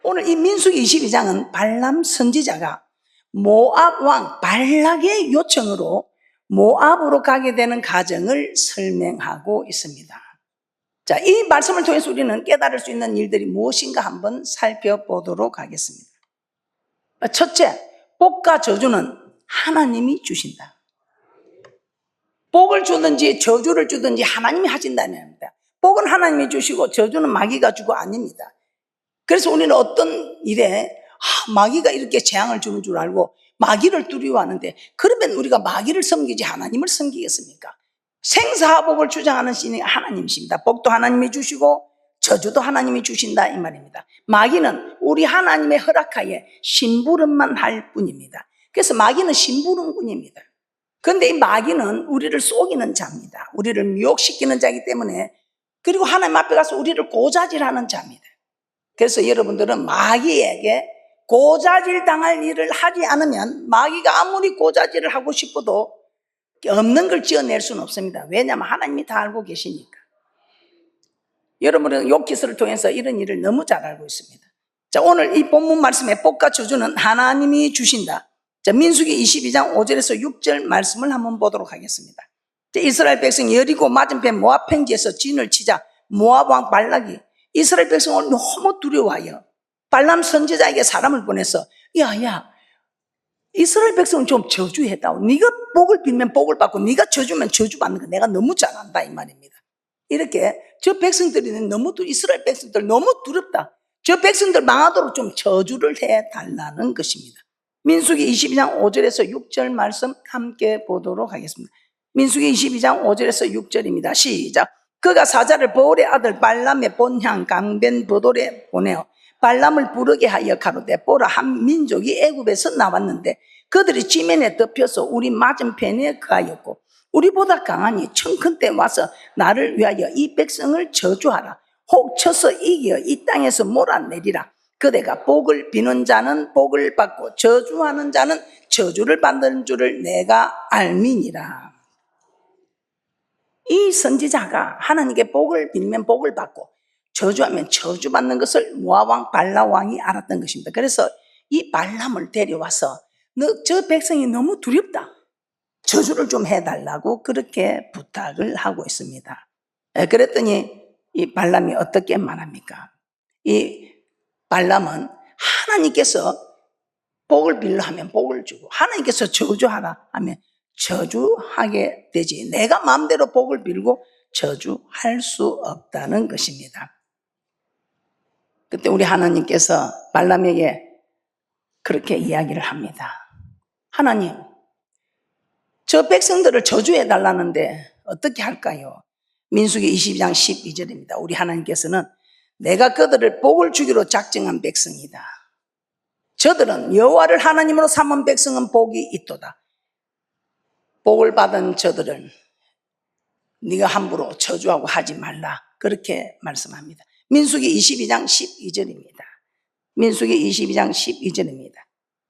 오늘 이 민수기 22장은 발람 선지자가 모압 왕 발락의 요청으로 모압으로 가게 되는 과정을 설명하고 있습니다. 자, 이 말씀을 통해서 우리는 깨달을 수 있는 일들이 무엇인가 한번 살펴보도록 하겠습니다. 첫째, 복과 저주는 하나님이 주신다. 복을 주든지 저주를 주든지 하나님이 하신다는 겁니다. 복은 하나님이 주시고 저주는 마귀가 주고 아닙니다. 그래서 우리는 어떤 일에 마귀가 이렇게 재앙을 주는 줄 알고 마귀를 두려워하는데, 그러면 우리가 마귀를 섬기지 하나님을 섬기겠습니까? 생사복을 주장하는 신이 하나님이십니다. 복도 하나님이 주시고 저주도 하나님이 주신다 이 말입니다. 마귀는 우리 하나님의 허락하에 심부름만 할 뿐입니다. 그래서 마귀는 심부름꾼입니다. 그런데 이 마귀는 우리를 속이는 자입니다. 우리를 미혹시키는 자이기 때문에, 그리고 하나님 앞에 가서 우리를 고자질하는 자입니다. 그래서 여러분들은 마귀에게 고자질 당할 일을 하지 않으면, 마귀가 아무리 고자질을 하고 싶어도 없는 걸 지어낼 수는 없습니다. 왜냐하면 하나님이 다 알고 계시니까. 여러분은 욥기서를 통해서 이런 일을 너무 잘 알고 있습니다. 자, 오늘 이 본문 말씀의 복과 저주는 하나님이 주신다. 자, 민수기 22장 5절에서 6절 말씀을 한번 보도록 하겠습니다. 자, 이스라엘 백성이 여리고 맞은편 모압 평지에서 진을 치자 모압 왕 발락이 이스라엘 백성을 너무 두려워하여 발람 선지자에게 사람을 보내서 야, 이스라엘 백성을 좀 저주했다고. 네가 복을 빌면 복을 받고 네가 저주면 저주받는 거 내가 너무 잘 안다 이 말입니다. 이렇게 저 백성들이 이스라엘 백성들 너무 두렵다. 저 백성들 망하도록 좀 저주를 해달라는 것입니다. 민수기 22장 5절에서 6절 말씀 함께 보도록 하겠습니다. 민수기 22장 5절에서 6절입니다. 시작. 그가 사자를 보올의 아들 발람의 본향 강변 보돌에 보내어 발람을 부르게 하여 가로되 보라, 한 민족이 애굽에서 나왔는데 그들이 지면에 덮여서 우리 맞은편에 거하였고 우리보다 강하니 청컨대 와서 나를 위하여 이 백성을 저주하라. 혹 쳐서 이겨 이 땅에서 몰아내리라. 그대가 복을 비는 자는 복을 받고 저주하는 자는 저주를 받는 줄을 내가 알미니라. 이 선지자가 하나님께 복을 빌면 복을 받고 저주하면 저주받는 것을 모압 왕 발람 왕이 알았던 것입니다. 그래서 이 발람을 데려와서 저 백성이 너무 두렵다, 저주를 좀 해달라고 그렇게 부탁을 하고 있습니다. 그랬더니 이 발람이 어떻게 말합니까? 이 발람은 하나님께서 복을 빌려 하면 복을 주고 하나님께서 저주하라 하면 저주하게 되지, 내가 마음대로 복을 빌고 저주할 수 없다는 것입니다. 그때 우리 하나님께서 발람에게 그렇게 이야기를 합니다. 하나님, 저 백성들을 저주해 달라는데 어떻게 할까요? 민수기 22장 12절입니다. 우리 하나님께서는 내가 그들을 복을 주기로 작정한 백성이다. 저들은 여호와를 하나님으로 삼은 백성은 복이 있도다. 복을 받은 저들은 네가 함부로 저주하고 하지 말라. 그렇게 말씀합니다. 민수기 22장 12절입니다. 민수기 22장 12절입니다.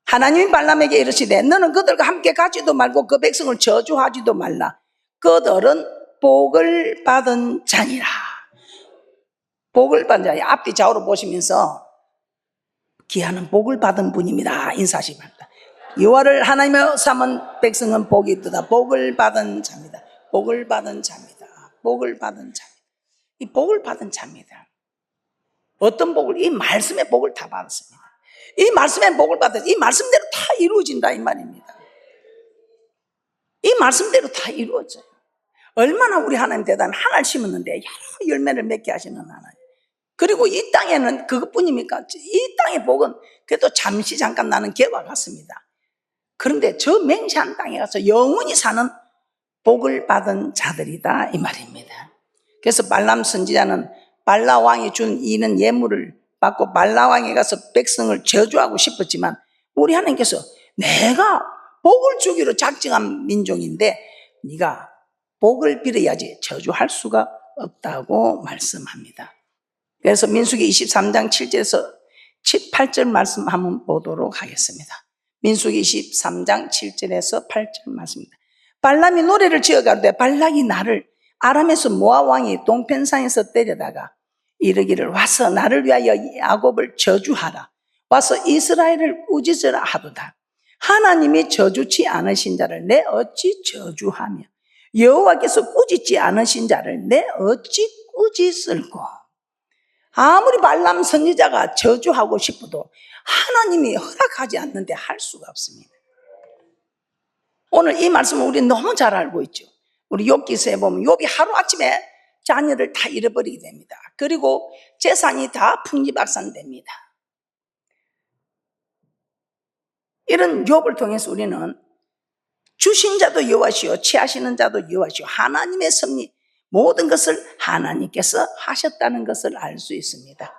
하나님이 발람에게 이르시되 너는 그들과 함께 가지도 말고 그 백성을 저주하지도 말라. 그들은 복을 받은 자니라. 복을 받은 자니 앞뒤 좌우로 보시면서 기하는 복을 받은 분입니다 인사하시기 바랍니다. 여호와를 하나님의 삼은 백성은 복이 있도다. 복을 받은 자입니다. 복을 받은 자입니다. 복을 받은 자입니다. 이 복을 받은 자입니다. 어떤 복을? 이 말씀의 복을 다 받았습니다. 이 말씀의 복을 받았어요. 이 말씀대로 다 이루어진다 이 말입니다. 이 말씀대로 다 이루어져요. 얼마나 우리 하나님 대단한, 하나를 심었는데 여러 열매를 맺게 하시는 하나님. 그리고 이 땅에는 그것뿐입니까? 이 땅의 복은 그래도 잠깐 나는 개와 같습니다. 그런데 저 맹세한 땅에 가서 영원히 사는 복을 받은 자들이다 이 말입니다. 그래서 발람 선지자는 발람 왕이 준 이는 예물을 받고 발람 왕에 가서 백성을 저주하고 싶었지만 우리 하나님께서 내가 복을 주기로 작정한 민족인데 네가 복을 빌어야지 저주할 수가 없다고 말씀합니다. 그래서 민수기 23장 7절에서 8절 말씀 한번 보도록 하겠습니다. 민수기 23장 7절에서 8절 말씀입니다. 발람이 노래를 지어 가로되 발락이 나를 아람에서 모압 왕이 동편산에서 때려다가 이르기를 와서 나를 위하여 야곱을 저주하라. 와서 이스라엘을 꾸짖으라 하도다. 하나님이 저주치 않으신 자를 내 어찌 저주하며 여호와께서 꾸짖지 않으신 자를 내 어찌 꾸짖을꼬. 아무리 발람 선지자가 저주하고 싶어도 하나님이 허락하지 않는데 할 수가 없습니다. 오늘 이 말씀을 우리 너무 잘 알고 있죠. 우리 욥기서에 보면 욥이 하루아침에 자녀를 다 잃어버리게 됩니다. 그리고 재산이 다 풍지박산됩니다. 이런 욥을 통해서 우리는 주신 자도 여호와시요 취하시는 자도 여호와시요 하나님의 섭리 모든 것을 하나님께서 하셨다는 것을 알 수 있습니다.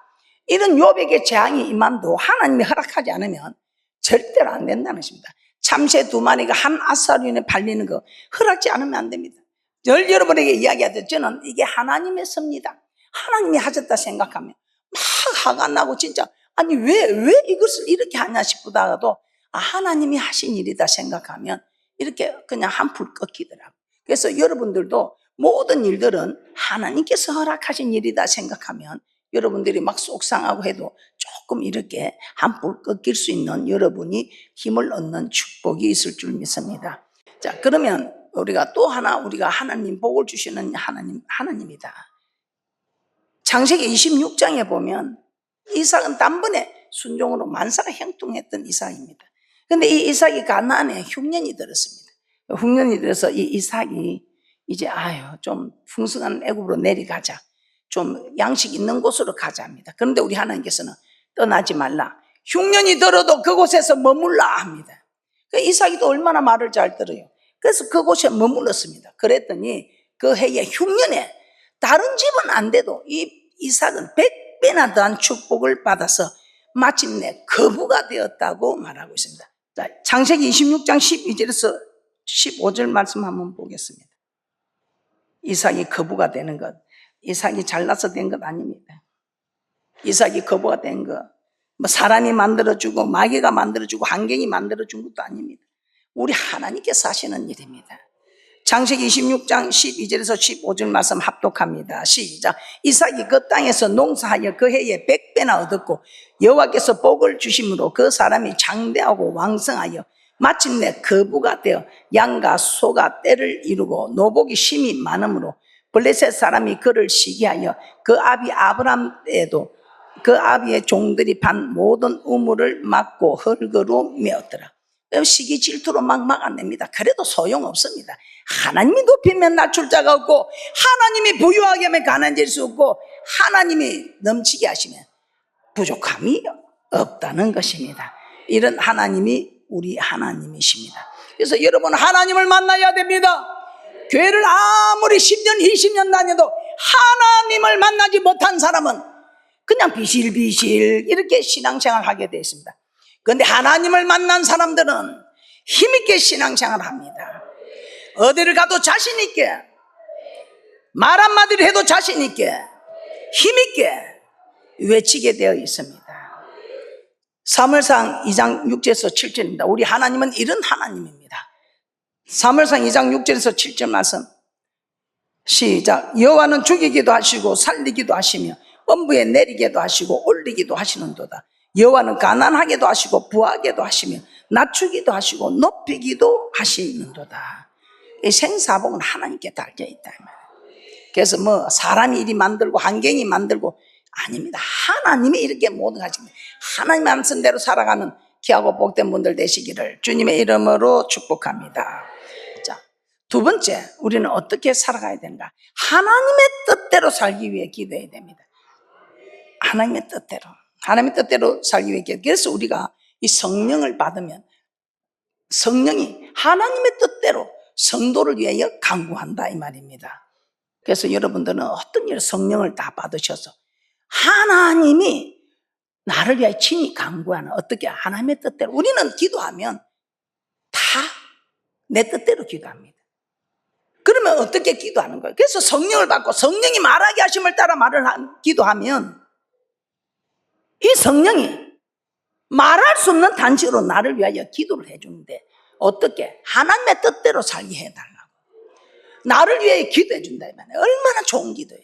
이런 욥에게 재앙이 임함도 하나님이 허락하지 않으면 절대로 안 된다는 것입니다. 참새 2마리가 한 아사리온에 팔리는 거 허락지 않으면 안 됩니다. 여러분에게 이야기하듯 저는 이게 하나님의 섭리다, 하나님이 하셨다 생각하면 막 화가 나고 진짜 아니 왜 이것을 이렇게 하냐 싶다가도 하나님이 하신 일이다 생각하면 이렇게 그냥 한풀 꺾이더라고요. 그래서 여러분들도 모든 일들은 하나님께서 허락하신 일이다 생각하면 여러분들이 막 속상하고 해도 조금 이렇게 한풀 꺾일 수 있는 여러분이 힘을 얻는 축복이 있을 줄 믿습니다. 자, 그러면 우리가 또 하나 우리가 하나님 복을 주시는 하나님이다. 창세기 26장에 보면 이삭은 단번에 순종으로 만사가 형통했던 이삭입니다. 그런데 이 이삭이 가나안에 흉년이 들었습니다. 흉년이 들어서 이 이삭이 이제 좀 풍성한 애굽으로 내려가자, 좀 양식 있는 곳으로 가자 합니다. 그런데 우리 하나님께서는 떠나지 말라, 흉년이 들어도 그곳에서 머물라 합니다. 이삭이 또 얼마나 말을 잘 들어요. 그래서 그곳에 머물렀습니다. 그랬더니 그 해에 흉년에 다른 집은 안 돼도 이 이삭은 100배나 더한 축복을 받아서 마침내 거부가 되었다고 말하고 있습니다. 자, 창세기 26장 12절에서 15절 말씀 한번 보겠습니다. 이삭이 거부가 되는 것, 이삭이 잘나서 된 것 아닙니다. 이삭이 거부가 된 것, 뭐 사람이 만들어주고 마귀가 만들어주고 환경이 만들어준 것도 아닙니다. 우리 하나님께서 하시는 일입니다. 창세기 26장 12절에서 15절 말씀 합독합니다. 시작. 이삭이 그 땅에서 농사하여 그 해에 100배나 얻었고 여호와께서 복을 주심으로 그 사람이 장대하고 왕성하여 마침내 거부가 되어 양과 소가 떼를 이루고 노복이 심히 많으므로 블레셋 사람이 그를 시기하여 그 아비 아브람에도 그 아비의 종들이 반 모든 우물을 막고 흙으로 메었더라. 시기 질투로 막 막아냅니다. 그래도 소용없습니다. 하나님이 높이면 낮출 자가 없고 하나님이 부유하게 하면 가난해질 수 없고 하나님이 넘치게 하시면 부족함이 없다는 것입니다. 이런 하나님이 우리 하나님이십니다. 그래서 여러분 하나님을 만나야 됩니다. 교회를 아무리 10년 20년 다녀도 하나님을 만나지 못한 사람은 그냥 비실비실 이렇게 신앙생활을 하게 되어 있습니다. 그런데 하나님을 만난 사람들은 힘있게 신앙생활을 합니다. 어디를 가도 자신있게, 말 한마디를 해도 자신있게, 힘있게 외치게 되어 있습니다. 사무엘상 2장 6절에서 7절입니다. 우리 하나님은 이런 하나님입니다. 사무엘상 2장 6절에서 7절 말씀 시작. 여호와는 죽이기도 하시고 살리기도 하시며 엄부에 내리게도 하시고 올리기도 하시는도다. 여호와는 가난하게도 하시고 부하게도 하시며 낮추기도 하시고 높이기도 하시는도다. 이 생사복은 하나님께 달려 있다. 그래서 뭐 사람이 이리 만들고 환경이 만들고 아닙니다. 하나님이 이렇게 모든 하십니다. 하나님 말씀대로 살아가는 귀하고 복된 분들 되시기를 주님의 이름으로 축복합니다. 자, 두 번째, 우리는 어떻게 살아가야 되는가? 하나님의 뜻대로 살기 위해 기도해야 됩니다. 하나님의 뜻대로 살기 위해 기도해야 됩니다. 그래서 우리가 이 성령을 받으면 성령이 하나님의 뜻대로 성도를 위하여 간구한다 이 말입니다. 그래서 여러분들은 어떤 일 성령을 다 받으셔서 하나님이 나를 위하여 친히 간구하는 어떻게 하나님의 뜻대로 우리는 기도하면 다 내 뜻대로 기도합니다. 그러면 어떻게 기도하는 거예요? 그래서 성령을 받고 성령이 말하게 하심을 따라 기도하면 이 성령이 말할 수 없는 단식으로 나를 위하여 기도를 해주는데 어떻게? 하나님의 뜻대로 살게 해달라고 나를 위해 기도해 준다 이 말이에요. 얼마나 좋은 기도예요.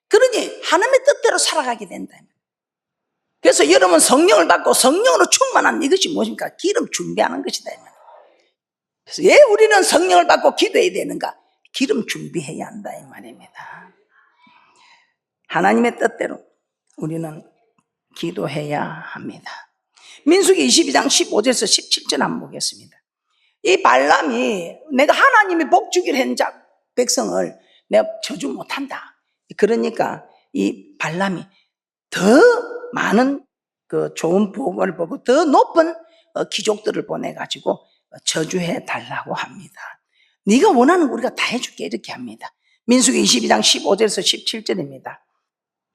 그러니 하나님의 뜻대로 살아가게 된다. 그래서 여러분 성령을 받고 성령으로 충만한 이것이 무엇입니까? 기름 준비하는 것이다. 그래서 왜 우리는 성령을 받고 기도해야 되는가? 기름 준비해야 한다 이 말입니다. 하나님의 뜻대로 우리는 기도해야 합니다. 민수기 22장 15절에서 17절 한번 보겠습니다. 이 발람이 내가 하나님이 복 주기로 한 백성을 내가 저주 못한다. 그러니까 이 발람이 더 많은 그 좋은 복을 보고 더 높은 귀족들을 보내가지고 저주해 달라고 합니다. 네가 원하는 거 우리가 다 해줄게 이렇게 합니다. 민수기 22장 15절에서 17절입니다.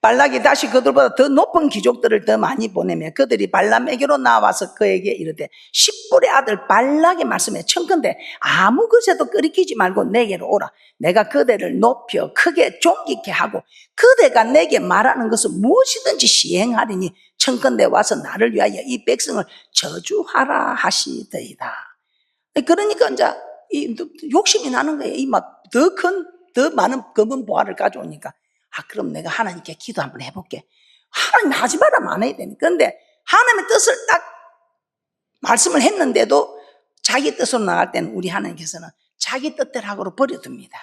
발락이 다시 그들보다 더 높은 귀족들을 더 많이 보내며 그들이 발람에게로 나와서 그에게 이르되 십볼의 아들 발락의 말씀에 청컨대 아무 것에도 끄리키지 말고 내게로 오라. 내가 그대를 높여 크게 존귀케 하고 그대가 내게 말하는 것은 무엇이든지 시행하리니 청컨대 와서 나를 위하여 이 백성을 저주하라 하시더이다. 그러니까 이제 이 욕심이 나는 거예요. 이 막 더 많은 검은 보화를 가져오니까 그럼 내가 하나님께 기도 한번 해볼게. 하나님 하지 말라면 안 해야 되니까. 그런데 하나님의 뜻을 딱 말씀을 했는데도 자기 뜻으로 나갈 때는 우리 하나님께서는 자기 뜻대로 하고로 버려둡니다.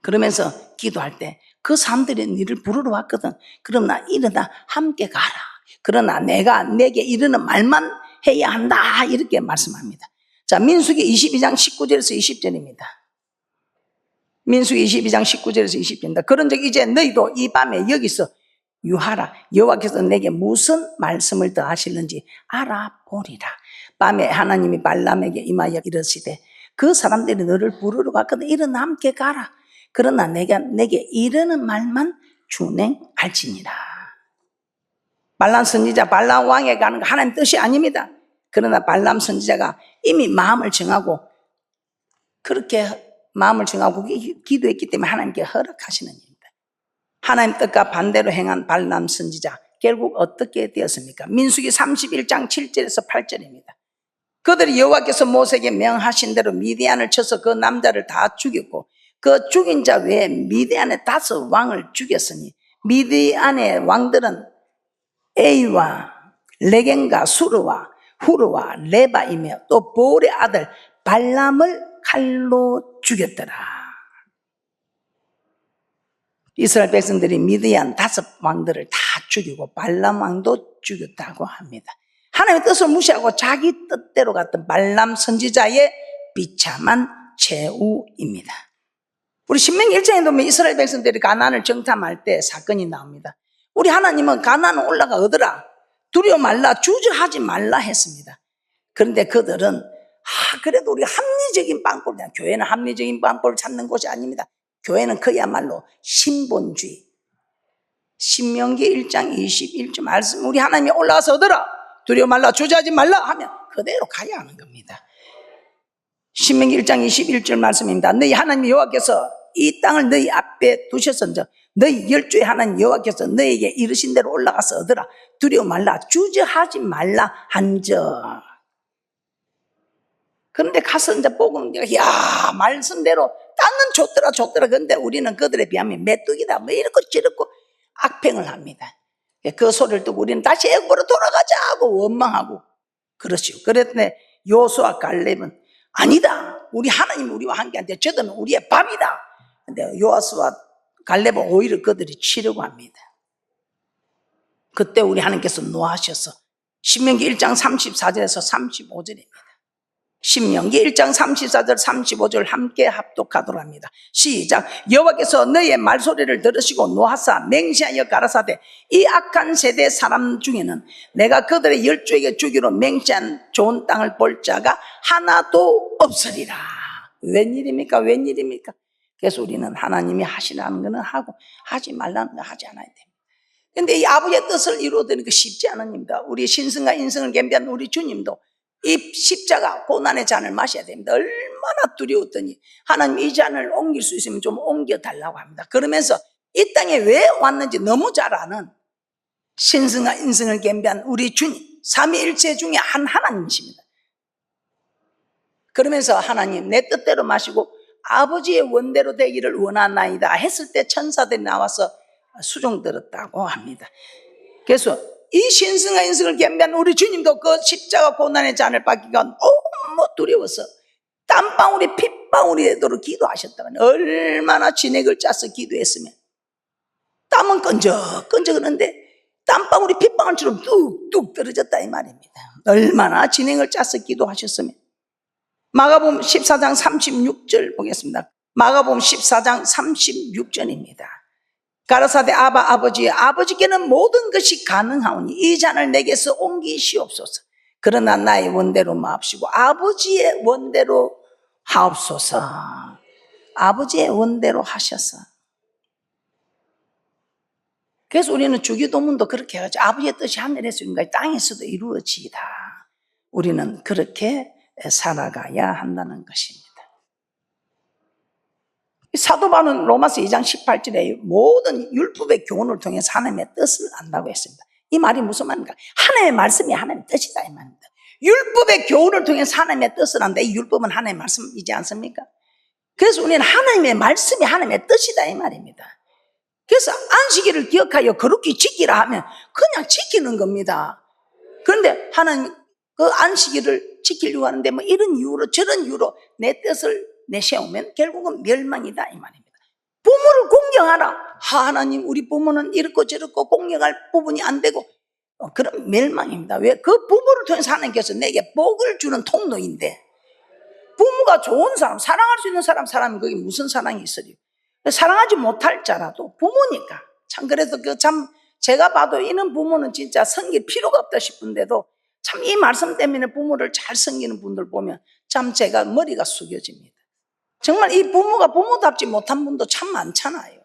그러면서 기도할 때 그 사람들이 너를 부르러 왔거든. 그러나 일어나 함께 가라. 그러나 내가 내게 이르는 말만 해야 한다. 이렇게 말씀합니다. 자, 민수기 22장 19절에서 20절입니다. 민수기 22장 19절에서 20절입니다. 그런즉 이제 너희도 이 밤에 여기서 유하라. 여호와께서 내게 무슨 말씀을 더 하실는지 알아보리라. 밤에 하나님이 발람에게 임하여 이르시되 그 사람들이 너를 부르러 갔거든. 일어나 함께 가라. 그러나 내가 내게 이르는 말만 준행할지니라. 발람 선지자 발람 왕에 가는 거 하나님 뜻이 아닙니다. 그러나 발람 선지자가 이미 마음을 정하고 그렇게 마음을 정하고 기도했기 때문에 하나님께 허락하시는 일입니다. 하나님 뜻과 반대로 행한 발람 선지자 결국 어떻게 되었습니까? 민수기 31장 7절에서 8절입니다. 그들이 여호와께서 모세에게 명하신 대로 미디안을 쳐서 그 남자를 다 죽였고 그 죽인 자 외에 미디안의 5 왕을 죽였으니 미디안의 왕들은 에이와 레겐과 수르와 후르와 레바이며 또 보울의 아들 발람을 칼로 죽였더라. 이스라엘 백성들이 미디안 5 왕들을 다 죽이고 발람 왕도 죽였다고 합니다. 하나님의 뜻을 무시하고 자기 뜻대로 갔던 발람 선지자의 비참한 최후입니다. 우리 신명기 1장에 보면 이스라엘 백성들이 가나안을 정탐할 때 사건이 나옵니다. 우리 하나님은 가나안 올라가 얻으라. 두려워 말라. 주저하지 말라 했습니다. 그런데 그들은 그래도 우리가 합리적인 방법이야. 교회는 합리적인 방법을 찾는 곳이 아닙니다. 교회는 그야말로 신본주의. 신명기 1장 21절 말씀 우리 하나님이 올라가서 얻으라. 두려워 말라. 주저하지 말라 하면 그대로 가야 하는 겁니다. 신명기 1장 21절 말씀입니다. 너희 하나님 여호와께서 이 땅을 너희 앞에 두셨은즉 너희 열조의 하나님 여호와께서 너희에게 이르신 대로 올라가서 얻으라. 두려워 말라. 주저하지 말라 한즉. 그런데 가서 이제 보고 야 말씀대로 땅은 줬더라. 그런데 우리는 그들에 비하면 메뚜기다 뭐 이렇고 저렇고 악평을 합니다. 그 소리를 듣고 우리는 다시 애굽으로 돌아가자고 원망하고 그렇지요. 그랬는데 요수와 갈렙은 아니다. 우리 하나님이 우리와 함께한데 저들은 우리의 밥이다. 근데 요수와 갈렙은 오히려 그들이 치려고 합니다. 그때 우리 하나님께서 노하셔서 신명기 1장 34절에서 35절입니다. 신명기 1장 34절 35절 함께 합독하도록 합니다. 시작. 여호와께서 너희의 말소리를 들으시고 노하사 맹세하여 가라사대 이 악한 세대 사람 중에는 내가 그들의 열조에게 주기로 맹세한 좋은 땅을 볼 자가 하나도 없으리라. 웬일입니까? 그래서 우리는 하나님이 하시라는 것은 하고 하지 말라는 거 하지 않아야 됩니다. 그런데 이 아버지의 뜻을 이루어드는 거 쉽지 않습니다. 우리 신성과 인성을 겸비한 우리 주님도 이 십자가 고난의 잔을 마셔야 됩니다. 얼마나 두려웠더니 하나님 이 잔을 옮길 수 있으면 좀 옮겨달라고 합니다. 그러면서 이 땅에 왜 왔는지 너무 잘 아는 신성과 인성을 겸비한 우리 주님 삼위일체 중에 한 하나님이십니다. 그러면서 하나님 내 뜻대로 마시고 아버지의 원대로 되기를 원하나이다 했을 때 천사들이 나와서 수종 들었다고 합니다. 그래서 이 신성한 인성을 겸비한 우리 주님도 그 십자가 고난의 잔을 받기가 너무 두려워서 땀방울이 핏방울이 되도록 기도하셨다면 얼마나 진액을 짜서 기도했으면 땀은 끈적끈적 그런데 땀방울이 핏방울처럼 뚝뚝 떨어졌다 이 말입니다. 얼마나 진액을 짜서 기도하셨으면. 마가복음 14장 36절 보겠습니다. 마가복음 14장 36절입니다. 가라사대 아버지께는 모든 것이 가능하오니 이 잔을 내게서 옮기시옵소서. 그러나 나의 원대로 마옵시고 아버지의 원대로 하옵소서. 아버지의 원대로 하셔서. 그래서 우리는 주기도문도 그렇게 해가지고 아버지의 뜻이 하늘에서 이루어지는 땅에서도 이루어지이다. 우리는 그렇게 살아가야 한다는 것입니다. 사도 바울은 로마서 2장 18절에 모든 율법의 교훈을 통해서 하나님의 뜻을 안다고 했습니다. 이 말이 무슨 말입니까? 하나님의 말씀이 하나님의 뜻이다 이 말입니다. 율법의 교훈을 통해서 하나님의 뜻을 안다. 이 율법은 하나님의 말씀이지 않습니까? 그래서 우리는 하나님의 말씀이 하나님의 뜻이다 이 말입니다. 그래서 안식일을 기억하여 거룩히 지키라 하면 그냥 지키는 겁니다. 그런데 하나님 그 안식일을 지키려고 하는데 뭐 이런 이유로 저런 이유로 내 뜻을 내세우면 결국은 멸망이다 이 말입니다. 부모를 공경하라. 하나님 우리 부모는 이렇고 저렇고 공경할 부분이 안 되고 그럼 멸망입니다. 왜? 그 부모를 통해서 하나님께서 내게 복을 주는 통로인데 부모가 좋은 사람, 사랑할 수 있는 사람이 거기 무슨 사랑이 있으리요? 사랑하지 못할 자라도 부모니까 참 그래서 참 제가 봐도 이런 부모는 진짜 섬길 필요가 없다 싶은데도 참 이 말씀 때문에 부모를 잘 섬기는 분들 보면 참 제가 머리가 숙여집니다. 정말 이 부모가 부모답지 못한 분도 참 많잖아요.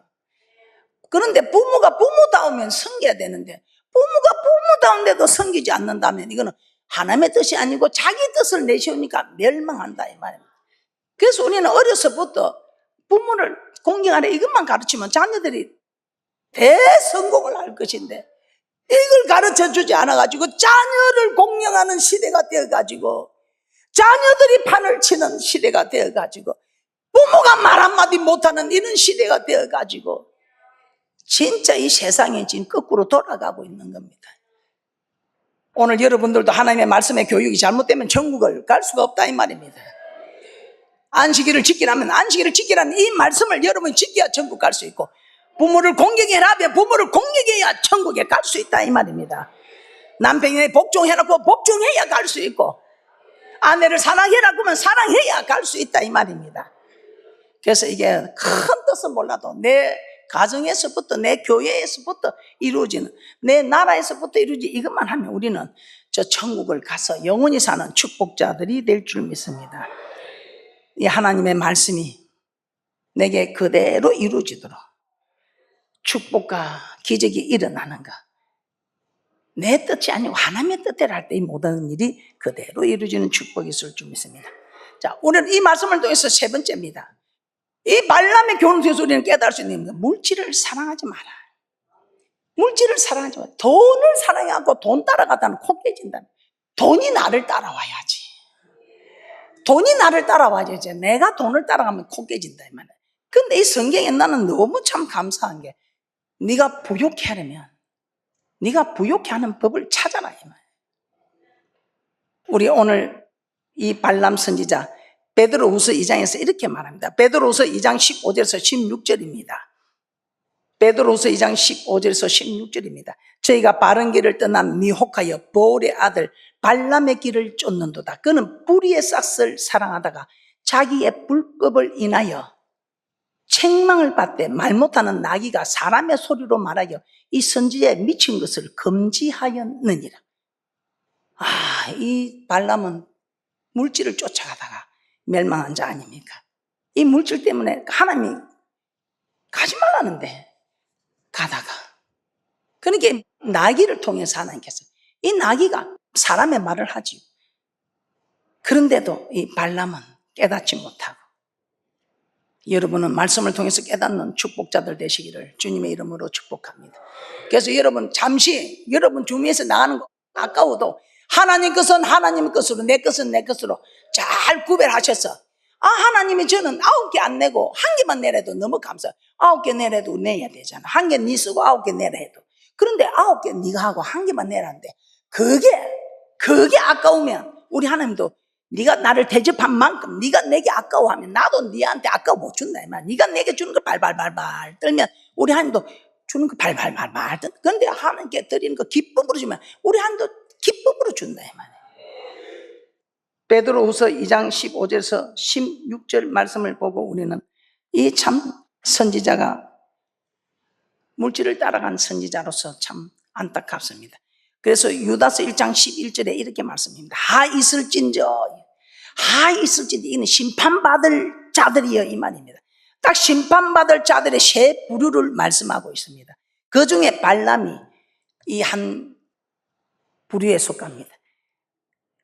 그런데 부모가 부모다우면 섬겨야 되는데 부모가 부모다운데도 섬기지 않는다면 이거는 하나님의 뜻이 아니고 자기 뜻을 내세우니까 멸망한다 이 말입니다. 그래서 우리는 어려서부터 부모를 공경하라 이것만 가르치면 자녀들이 대성공을 할 것인데 이걸 가르쳐주지 않아가지고 자녀를 공경하는 시대가 되어가지고 자녀들이 판을 치는 시대가 되어가지고 부모가 말 한마디 못하는 이런 시대가 되어가지고 진짜 이 세상이 지금 거꾸로 돌아가고 있는 겁니다. 오늘 여러분들도 하나님의 말씀의 교육이 잘못되면 천국을 갈 수가 없다 이 말입니다. 안식일을 지키라면 안식일을 지키라는 이 말씀을 여러분이 지켜야 천국 갈 수 있고 부모를 공경해라 하면 부모를 공경해야 천국에 갈 수 있다 이 말입니다. 남편이 복종해놓고 복종해야 갈 수 있고 아내를 사랑해라 그러면 사랑해야 갈 수 있다 이 말입니다. 그래서 이게 큰 뜻은 몰라도 내 가정에서부터 내 교회에서부터 이루어지는 내 나라에서부터 이루어지는 이것만 하면 우리는 저 천국을 가서 영원히 사는 축복자들이 될 줄 믿습니다. 이 하나님의 말씀이 내게 그대로 이루어지도록 축복과 기적이 일어나는 것 내 뜻이 아니고 하나님의 뜻대로 할 때 이 모든 일이 그대로 이루어지는 축복이 있을 줄 믿습니다. 자, 오늘 이 말씀을 통해서 세 번째입니다. 이 발람의 교훈을 통해서 우리는 깨달을 수 있는 겁니다. 물질을 사랑하지 마라. 물질을 사랑하지 마라. 돈을 사랑하고 돈 따라가다는 코 깨진다. 돈이 나를 따라와야지. 돈이 나를 따라와야지. 내가 돈을 따라가면 코 깨진다 이 말이야. 근데 이 성경에 나는 너무 참 감사한 게 네가 부욕해 하려면 네가 부욕해 하는 법을 찾아라 이 말이야. 우리 오늘 이 발람 선지자 베드로후서 2장에서 이렇게 말합니다. 베드로후서 2장 15절에서 16절입니다. 베드로후서 2장 15절에서 16절입니다. 저희가 바른 길을 떠난 미혹하여 보울의 아들 발람의 길을 쫓는도다. 그는 뿌리의 싹을 사랑하다가 자기의 불법을 인하여 책망을 받되 말 못하는 나귀가 사람의 소리로 말하여 이 선지자에 미친 것을 금지하였느니라. 이 발람은 물질을 쫓아가다가 멸망한 자 아닙니까? 이 물질 때문에 하나님이 가지 말라는데 가다가 그러니까 나귀를 통해서 하나님께서 이 나귀가 사람의 말을 하지요. 그런데도 이 발람은 깨닫지 못하고 여러분은 말씀을 통해서 깨닫는 축복자들 되시기를 주님의 이름으로 축복합니다. 그래서 여러분 잠시 여러분 주위에서 나가는 거 아까워도 하나님 것은 하나님 것으로 내 것은 내 것으로 잘 구별하셔서 하나님이 저는 9개 안 내고 1개만 내려도 너무 감사. 9개 내려도 내야 되잖아. 1개 네 쓰고 9개 내라 해도. 그런데 9개 네가 하고 1개만 내라는데 그게 아까우면 우리 하나님도 네가 나를 대접한 만큼 네가 내게 아까워하면 나도 네한테 아까워 못 준다. 네가 내게 주는 거 발발발발 떨면 우리 하나님도 주는 거 발발발발. 그런데 하나님께 드리는 거 기쁨으로 주면 우리 하나님도 기쁨으로 준다. 베드로후서 2장 15절에서 16절 말씀을 보고 우리는 이 참 선지자가 물질을 따라간 선지자로서 참 안타깝습니다. 그래서 유다서 1장 11절에 이렇게 말씀합니다. 하 있을진저 이는 심판받을 자들이여 이 말입니다. 딱 심판받을 자들의 세 부류를 말씀하고 있습니다. 그 중에 발람이 이 한 부류에 속합니다.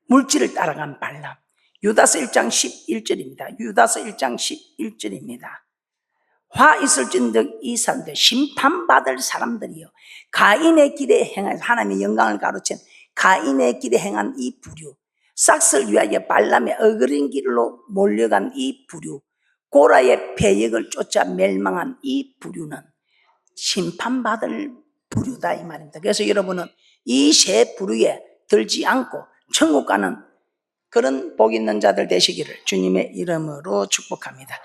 물질을 따라간 발람. 유다서 1장 11절입니다. 유다서 1장 11절입니다. 화 있을진즉 이 사람들 심판받을 사람들이요 가인의 길에 행한 하나님의 영광을 가로챈 가인의 길에 행한 이 부류 싹을 위하여 발람의 어그린 길로 몰려간 이 부류 고라의 패역을 쫓아 멸망한 이 부류는 심판받을 부류다 이 말입니다. 그래서 여러분은 이 세 부류에 들지 않고 천국 가는 그런 복 있는 자들 되시기를 주님의 이름으로 축복합니다.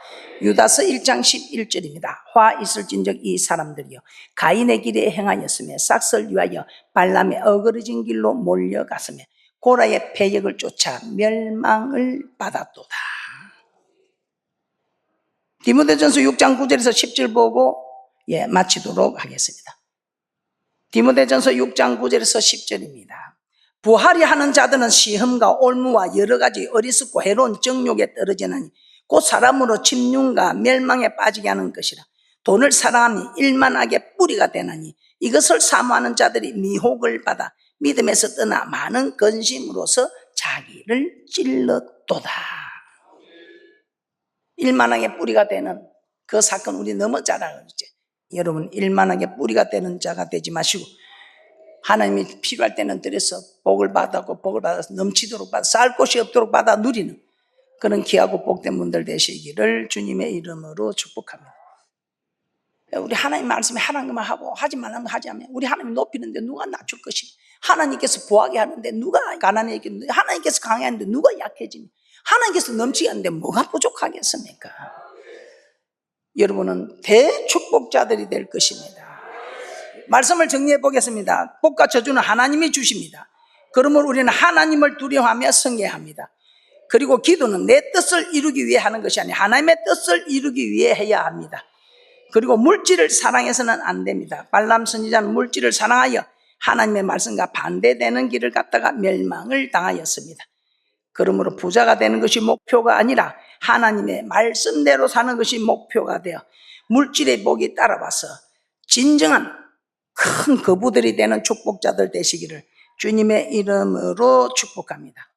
유다서 1장 11절입니다. 화 있을진즉 이 사람들이요 가인의 길에 행하였으며 싹을 위하여 발람의 어그러진 길로 몰려갔으며 고라의 패역을 쫓아 멸망을 받았도다. 디모데전서 6장 9절에서 10절 보고 마치도록 하겠습니다. 디모데전서 6장 9절에서 10절입니다. 부하리 하는 자들은 시험과 올무와 여러 가지 어리석고 해로운 정욕에 떨어지나니 곧 사람으로 침륜과 멸망에 빠지게 하는 것이라. 돈을 사랑하니 일만하게 뿌리가 되나니 이것을 사모하는 자들이 미혹을 받아 믿음에서 떠나 많은 근심으로서 자기를 찔렀도다. 일만하게 뿌리가 되는 그 사건 우리 너무 잘 알죠. 여러분 일만하게 뿌리가 되는 자가 되지 마시고 하나님이 필요할 때는 들여서 복을 받았고 복을 받아서 넘치도록 받아 쌀 곳이 없도록 받아 누리는 그런 귀하고 복된 분들 되시기를 주님의 이름으로 축복합니다. 우리 하나님 말씀에 하라는 것만 하고 하지 말라는 거 하지 않으면 우리 하나님 높이는데 누가 낮출 것이며 하나님께서 부하게 하는데 누가 가난해지게 하는데 하나님께서 강해하는데 누가 약해지며 하나님께서 넘치게 하는데 뭐가 부족하겠습니까? 여러분은 대축복자들이 될 것입니다. 말씀을 정리해 보겠습니다. 복과 저주는 하나님이 주십니다. 그러므로 우리는 하나님을 두려워하며 성례합니다. 그리고 기도는 내 뜻을 이루기 위해 하는 것이 아니라 하나님의 뜻을 이루기 위해 해야 합니다. 그리고 물질을 사랑해서는 안 됩니다. 발람 선지자는 물질을 사랑하여 하나님의 말씀과 반대되는 길을 갔다가 멸망을 당하였습니다. 그러므로 부자가 되는 것이 목표가 아니라 하나님의 말씀대로 사는 것이 목표가 되어 물질의 복이 따라와서 진정한 큰 거부들이 되는 축복자들 되시기를 주님의 이름으로 축복합니다.